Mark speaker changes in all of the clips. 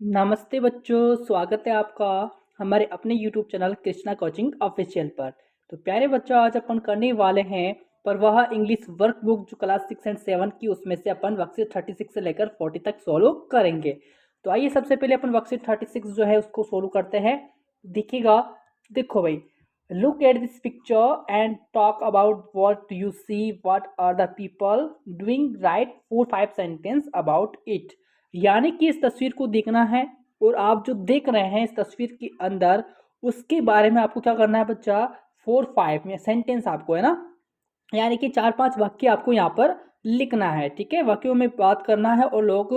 Speaker 1: नमस्ते बच्चों, स्वागत है आपका हमारे अपने YouTube channel Krishna coaching official पर। तो प्यारे बच्चों, आज अपन करने वाले हैं पर वह इंग्लिश वर्कबुक जो क्लास 6 एंड 7 की, उसमें से अपन वर्कशीट 36 से लेकर 40 तक सोल्व करेंगे। तो आइए सबसे पहले अपन वर्कशीट 36 जो है उसको सोल्व करते हैं। दिखेगा, देखो भाई, look at this picture and talk about what you see, what are the people doing, right 4-5 sentence about it. यानी कि इस तस्वीर को देखना है और आप जो देख रहे हैं इस तस्वीर के अंदर, उसके बारे में आपको क्या करना है बच्चा, 4-5 में सेंटेंस आपको, है ना, यानी कि 4-5 वाक्य आपको यहाँ पर लिखना है। ठीक है, वाक्यों में बात करना है और लोग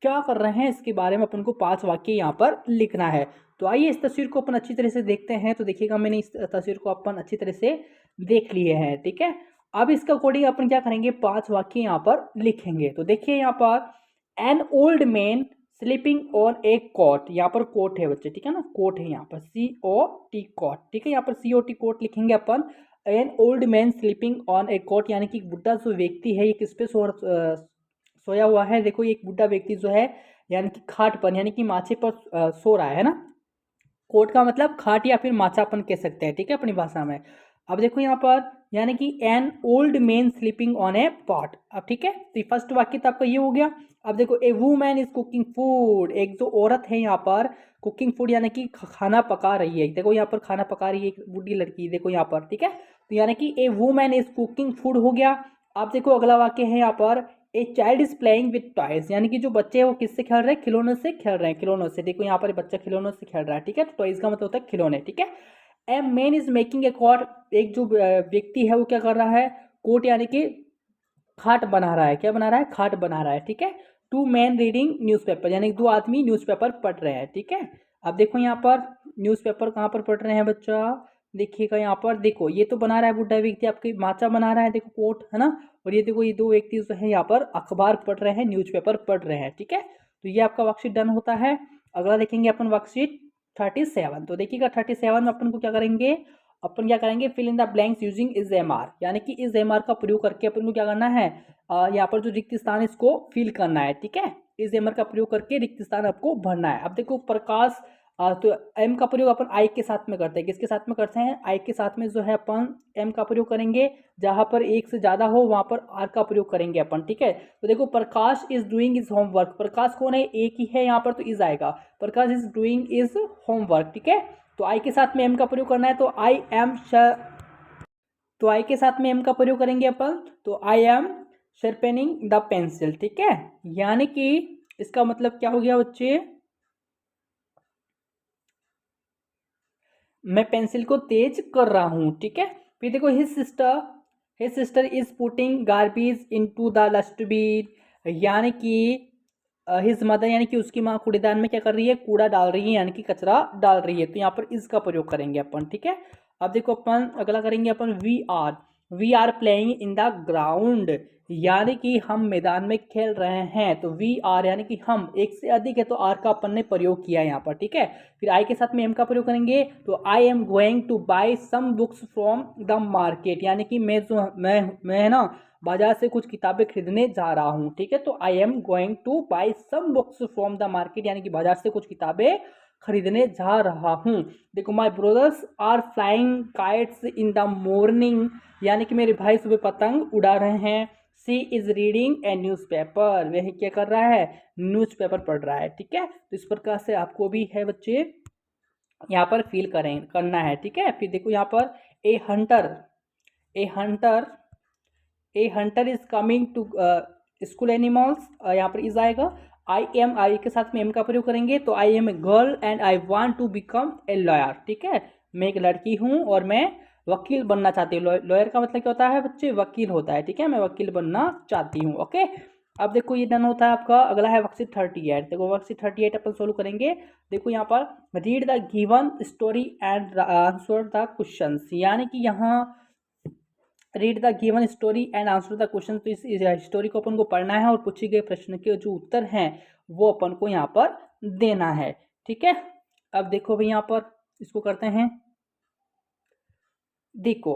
Speaker 1: क्या कर रहे हैं इसके बारे में अपन को 5 वाक्य यहाँ पर लिखना है। तो आइए इस तस्वीर को अपन अच्छी तरह से देखते हैं। तो देखिएगा, मैंने इस तस्वीर को अपन अच्छी तरह से देख लिए हैं। ठीक है, अब इसका अकॉर्डिंग अपन क्या करेंगे, 5 वाक्य यहाँ पर लिखेंगे। तो देखिए यहाँ पर, an old man sleeping on a cot, यहाँ पर कोट है बच्चे, ठीक है ना, कोट है यहाँ पर, COT कॉट। ठीक है, यहाँ पर COT कोट लिखेंगे अपन। An old man sleeping on a cot, यानी कि बुढ़ा जो व्यक्ति है ये किस पे सोया हुआ है। देखो, ये एक बुढ़ा व्यक्ति जो है, यानी कि खाट पर, यानी कि माचे पर सो रहा है ना। कोट का मतलब खाट या फिर माचा अपन कह सकते हैं, ठीक है, अपनी भाषा में। अब देखो यहाँ पर, यानी कि N old man sleeping on a pot. अब ठीक है, तो फर्स्ट वाक्य तो आपका ये हो गया। अब देखो, ए वूमैन इज कुकिंग फूड, एक जो औरत है यहाँ पर कुकिंग फूड, यानी कि खाना पका रही है। देखो यहाँ पर खाना पका रही है एक बूढ़ी लड़की, देखो यहाँ पर। ठीक है, तो यानी कि ए वूमैन इज कुकिंग फूड हो गया। अब देखो अगला वाक्य है यहाँ पर, a child is playing with toys, यानी कि जो बच्चे हैं वो किससे खेल रहे हैं, खिलौनों से खेल रहे हैं, खिलौनों से। देखो यहाँ पर बच्चा खिलौनों से खेल रहा है। ठीक है, तो टॉयज का मतलब होता है खिलौने। ठीक है, a man is making a cot, एक जो व्यक्ति है वो क्या कर रहा है, कोट यानी कि खाट बना रहा है। क्या बना रहा है, खाट बना रहा है। ठीक है, टू मैन रीडिंग न्यूज़पेपर, यानी दो आदमी न्यूज़पेपर पढ़ रहे हैं। ठीक है, अब देखो यहाँ पर न्यूज़पेपर कहाँ पर पढ़ रहे हैं बच्चा, देखिएगा यहाँ पर। देखो ये तो बना रहा है बुढ़ा व्यक्ति, आपकी माचा बना रहा है, देखो कोट है ना। और ये देखो, ये दो व्यक्ति जो है यहाँ पर अखबार पढ़ रहे हैं, न्यूज़पेपर पढ़ रहे हैं। ठीक है, तो ये आपका वर्कशीट डन होता है। अगला देखेंगे अपन वर्कशीट 37। तो देखिएगा 37 में अपन को क्या करेंगे, अपन क्या करेंगे, fill in the blanks using is am are, यानी कि इज एम आर का प्रयोग करके अपन को क्या करना है, यहाँ पर जो रिक्त स्थान इसको फिल करना है। ठीक है, इस एम आर का प्रयोग करके रिक्त स्थान आपको भरना है। अब देखो प्रकाश, तो एम का प्रयोग अपन आई के साथ में करते हैं। किसके साथ में करते हैं, आई के साथ में जो है अपन एम का प्रयोग करेंगे। जहां पर एक से ज्यादा हो वहां पर आर का प्रयोग करेंगे अपन। ठीक है, तो देखो प्रकाश इज डूइंग इज होमवर्क, प्रकाश कौन है, एक ही है यहाँ पर, तो इज आएगा। प्रकाश इज डूइंग इज होमवर्क। ठीक है, तो आई के साथ में एम का प्रयोग करना है, तो आई एम, तो आई के साथ में एम का प्रयोग करेंगे अपन, तो I M sharpening the pencil. ठीक है, यानी कि इसका मतलब क्या हो गया बच्चे, मैं पेंसिल को तेज कर रहा हूं। ठीक है, फिर देखो, his sister is putting garbage into the dustbin, यानी कि हिज मदर, यानी कि उसकी माँ कूड़ेदान में क्या कर रही है, कूड़ा डाल रही है, यानी कि कचरा डाल रही है। तो यहाँ पर इसका प्रयोग करेंगे अपन। ठीक है, अब देखो अपन अगला करेंगे अपन, we are playing in the ground, यानी कि हम मैदान में खेल रहे हैं। तो वी आर यानी कि हम, एक से अधिक है तो आर का अपन ने प्रयोग किया यहाँ पर। ठीक है, फिर आई के साथ में एम का प्रयोग करेंगे, तो I am going to buy some books from the market, यानी कि मैं है ना बाजार से कुछ किताबें खरीदने जा रहा हूँ। ठीक है, तो I am going to buy some books from the market, यानी कि बाजार से कुछ किताबें खरीदने जा रहा हूँ। देखो, my brothers are flying kites in the morning, यानी कि मेरे भाई सुबह पतंग उड़ा रहे हैं। She is reading a newspaper, वह क्या कर रहा है, न्यूज पेपर पढ़ रहा है। ठीक है, तो इस प्रकार से आपको भी है बच्चे यहाँ पर फील करना है। ठीक है, फिर देखो यहाँ पर, a hunter a hunter a hunter is coming to school animals, यहाँ पर इज आएगा। आई के साथ में एम का प्रयोग करेंगे, तो I am a girl and I want to become a lawyer. ठीक है, मैं एक लड़की हूँ और मैं वकील बनना चाहती हूँ। लॉयर का मतलब क्या होता है बच्चे, वकील होता है। ठीक है, मैं वकील बनना चाहती हूँ। ओके, अब देखो ये डन होता है आपका। अगला है वर्कशीट 38। देखो वर्कशीट 38 अपन सोल्व करेंगे। देखो यहाँ पर, read the given story and answer the questions, यानी कि यहाँ read the given story and answer the question, तो इस स्टोरी को अपन को पढ़ना है और पूछे गए प्रश्न के जो उत्तर हैं वो अपन को यहाँ पर देना है। ठीक है, अब देखो भाई यहाँ पर इसको करते हैं। देखो,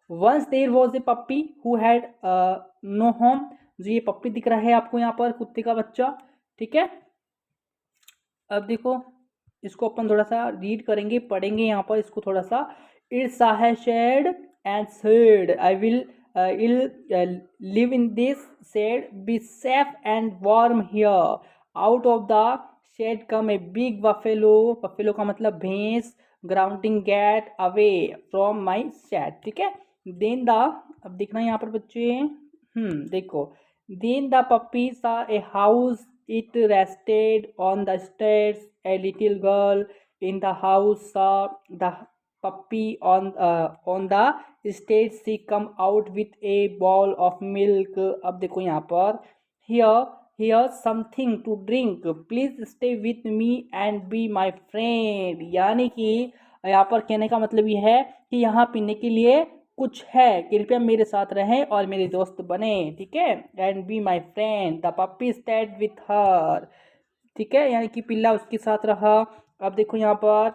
Speaker 1: once there was a puppy who had no home, जो ये पप्पी दिख रहा है आपको यहाँ पर, कुत्ते का बच्चा। ठीक है, अब देखो इसको अपन थोड़ा सा रीड करेंगे, पढ़ेंगे यहाँ पर इसको थोड़ा सा। It's has shed and said I will live in this shed, be safe and warm here, out of the shed come a big buffalo, buffalo का मतलब भैंस, grounding get away from my shed, ठीक है। Then the, अब देखना यहाँ पर बच्चे, देखो, देन द पप्पी सा a house, it rested on the stairs, a little girl in the house saw the puppy on the stairs, she come out with a bowl of milk। अब देखो यहाँ पर, here here something to drink, please stay with me and be my friend, यानी कि यहाँ पर कहने का मतलब ये है कि यहाँ पीने के लिए कुछ है, कृपया मेरे साथ रहें और मेरे दोस्त बने, ठीक है। And be my friend, the puppy stayed with her, ठीक है, यानी कि पिल्ला उसके साथ रहा। अब देखो यहाँ पर,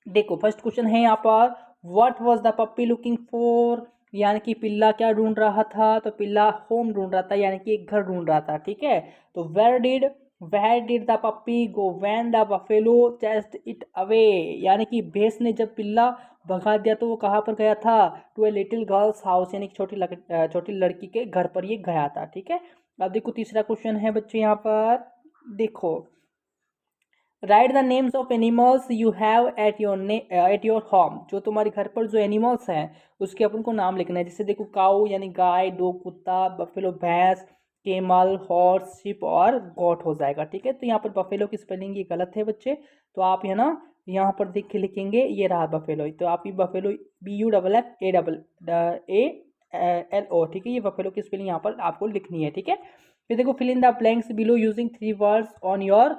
Speaker 1: देखो फर्स्ट क्वेश्चन है यहाँ पर, what was the puppy looking for, यानी कि पिल्ला क्या ढूंढ रहा था, तो पिल्ला होम ढूंढ रहा था, यानी कि एक घर ढूंढ रहा था, ठीक है। तो where did the puppy go when the buffalo chased it away, यानी कि भैंस ने जब पिल्ला भगा दिया तो वो कहाँ पर गया था, to a little girls house, यानी कि छोटी लड़की के घर पर ये गया था, ठीक है। अब देखो तीसरा क्वेश्चन है बच्चे यहाँ पर, देखो, right the names of animals you have at your home, जो तुम्हारे घर पर जो एनिमल्स हैं उसके अपन को नाम लिखना है। जैसे देखो, काऊ यानी गाय, डॉग कुत्ता, बफेलो भैंस, केमल हॉर्स, शिप और गॉट हो जाएगा, ठीक है। तो यहाँ पर बफेलो की स्पेलिंग ये गलत है बच्चे, तो आप है ना यहाँ पर देख के लिखेंगे, ये रहा बफेलो, तो आप ये बफेलो BUFFALL, ठीक है, ये बफेलो की स्पेलिंग यहाँ पर आपको लिखनी है, ठीक है। फिर देखो, fill in the blanks below using 3 words on your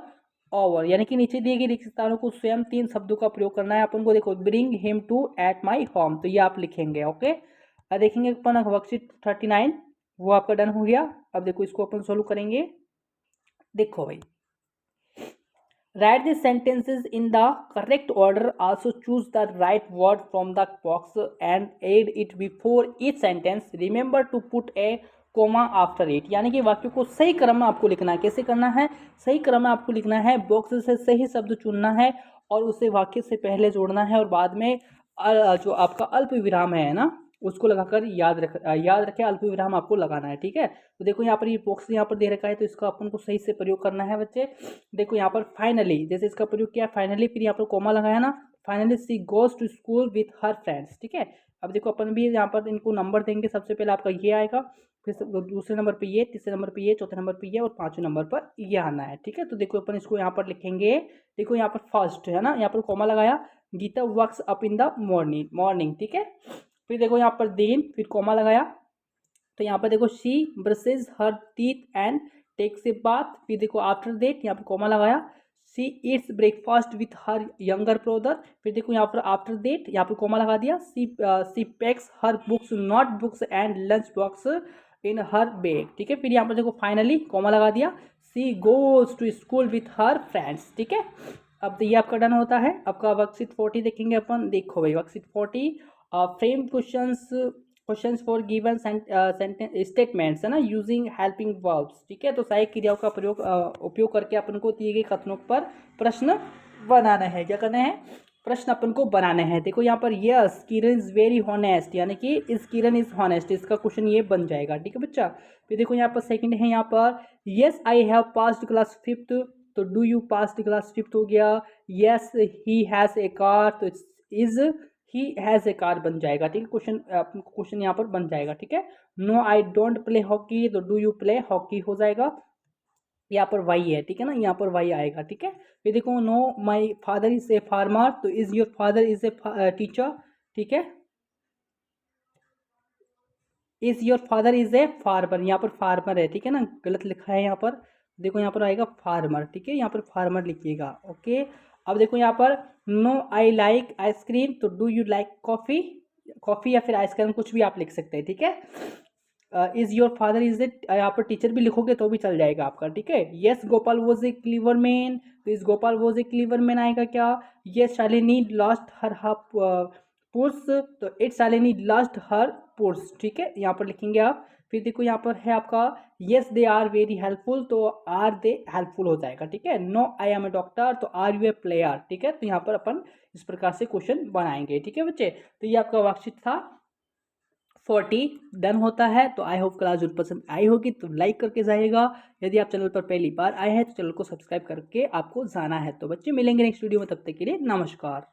Speaker 1: over, यानी कि नीचे दिए गए रिक्त स्थानों को स्वयं 3 शब्दों का प्रयोग करना है अपन को। देखो, bring him to at my home, तो ये आप लिखेंगे, ओके। अब देखेंगे अपन वर्कशीट 39, वो आपका डन हो गया। अब देखो इसको अपन सोल्व करेंगे। देखो भाई, write the sentences in the correct order, also choose the right word from the box and add it before each sentence, remember to put a comma after it, यानी कि वाक्य को सही क्रम में आपको लिखना है। कैसे करना है, सही क्रम में आपको लिखना है, बॉक्स से सही शब्द चुनना है और उसे वाक्य से पहले जोड़ना है, और बाद में जो आपका अल्प विराम है ना, उसको लगाकर याद रखें, अल्प विराम आपको लगाना है, ठीक है। तो देखो यहाँ पर ये बॉक्स यहाँ पर दे रखा है, तो इसका अपन को सही से प्रयोग करना है बच्चे। देखो यहाँ पर फाइनली, जैसे इसका प्रयोग किया फाइनली, फिर यहाँ पर कोमा लगाया ना, finally she goes to school with her friends, ठीक है। अब देखो अपन भी यहाँ पर इनको नंबर देंगे, सबसे पहले आपका ये आएगा, फिर दूसरे नंबर पे ये, तीसरे नंबर पे ये, चौथे नंबर पे ये और पांचवें नंबर पर ये आना है, ठीक है। तो देखो अपन इसको यहाँ पर लिखेंगे। देखो यहाँ पर फर्स्ट है ना, यहाँ पर कोमा लगाया, Geeta works up in the morning, ठीक है। फिर देखो यहाँ पर देन, फिर कोमा लगाया, तो यहाँ पर देखो she brushes her teeth and takes a bath, फिर देखो आफ्टर दैट यहाँ पर कोमा लगाया, she eats breakfast with her younger brother, फिर देखो यहाँ पर आफ्टर दैट यहाँ पर कोमा लगा दिया, she PACS her books not books and lunch box in her bag, ठीक है। फिर यहाँ पर देखो फाइनली कोमा लगा दिया, she goes to school with her friends, ठीक है। अब ये आपका डन होता है। आपका वर्कशीट 40 देखेंगे अपन। देखो भाई worksheet 40, frame questions for given sentence statements है ना, यूजिंग हेल्पिंग वर्ब्स, ठीक है। तो सहायक क्रियाओं का उपयोग करके अपन को दिए गए कथनों पर प्रश्न बनाना है। क्या करना है, प्रश्न अपन को बनाने हैं। देखो यहाँ पर yes Kiran is very honest, यानी कि इस किरण इज हॉनेस्ट, इसका क्वेश्चन ये बन जाएगा, ठीक है बच्चा। फिर देखो यहाँ पर सेकंड है, यहाँ पर yes I have passed class 5th, तो do you pass the class 5th हो गया। Yes he has a car, तो is he has a car बन जाएगा, ठीक है। क्वेश्चन यहाँ पर बन जाएगा, ठीक है। No I don't play hockey, तो डू यू प्ले हॉकी हो जाएगा। यहाँ पर वाई है, ठीक है ना, यहाँ पर वाई आएगा, ठीक है। फिर देखो no my father is a farmer, तो is your father is a teacher, ठीक है। Is your father is a farmer, यहाँ पर फार्मर है, ठीक है ना, गलत लिखा है यहाँ पर। देखो यहाँ पर आएगा फार्मर, ठीक है, यहाँ पर फार्मर लिखिएगा, ओके। अब देखो यहाँ पर नो आई लाइक आइसक्रीम, तो do you like coffee, coffee या फिर आइसक्रीम कुछ भी आप लिख सकते हैं, ठीक है। इज योर फादर इज ए, यहाँ पर टीचर भी लिखोगे तो भी चल जाएगा आपका, ठीक है। Yes Gopal was a clever man, तो is Gopal was a clever man आएगा क्या। Yes Shalini lost her half purse, तो it Shalini lost her purse, ठीक है, यहाँ पर लिखेंगे आप। फिर देखो यहाँ पर है आपका yes they are very helpful, तो आर दे हेल्पफुल हो जाएगा, ठीक है। No I am a doctor, तो आर यू ए प्लेयर, ठीक है। तो यहाँ पर अपन इस प्रकार से क्वेश्चन बनाएंगे, ठीक है बच्चे। तो ये आपका वर्कशीट था 40 डन होता है। तो आई होप क्लास जरूर पसंद आई होगी, तो लाइक करके जाइएगा। यदि आप चैनल पर पहली बार आए हैं तो चैनल को सब्सक्राइब करके आपको जाना है। तो बच्चे मिलेंगे नेक्स्ट वीडियो में, तब तक के लिए नमस्कार।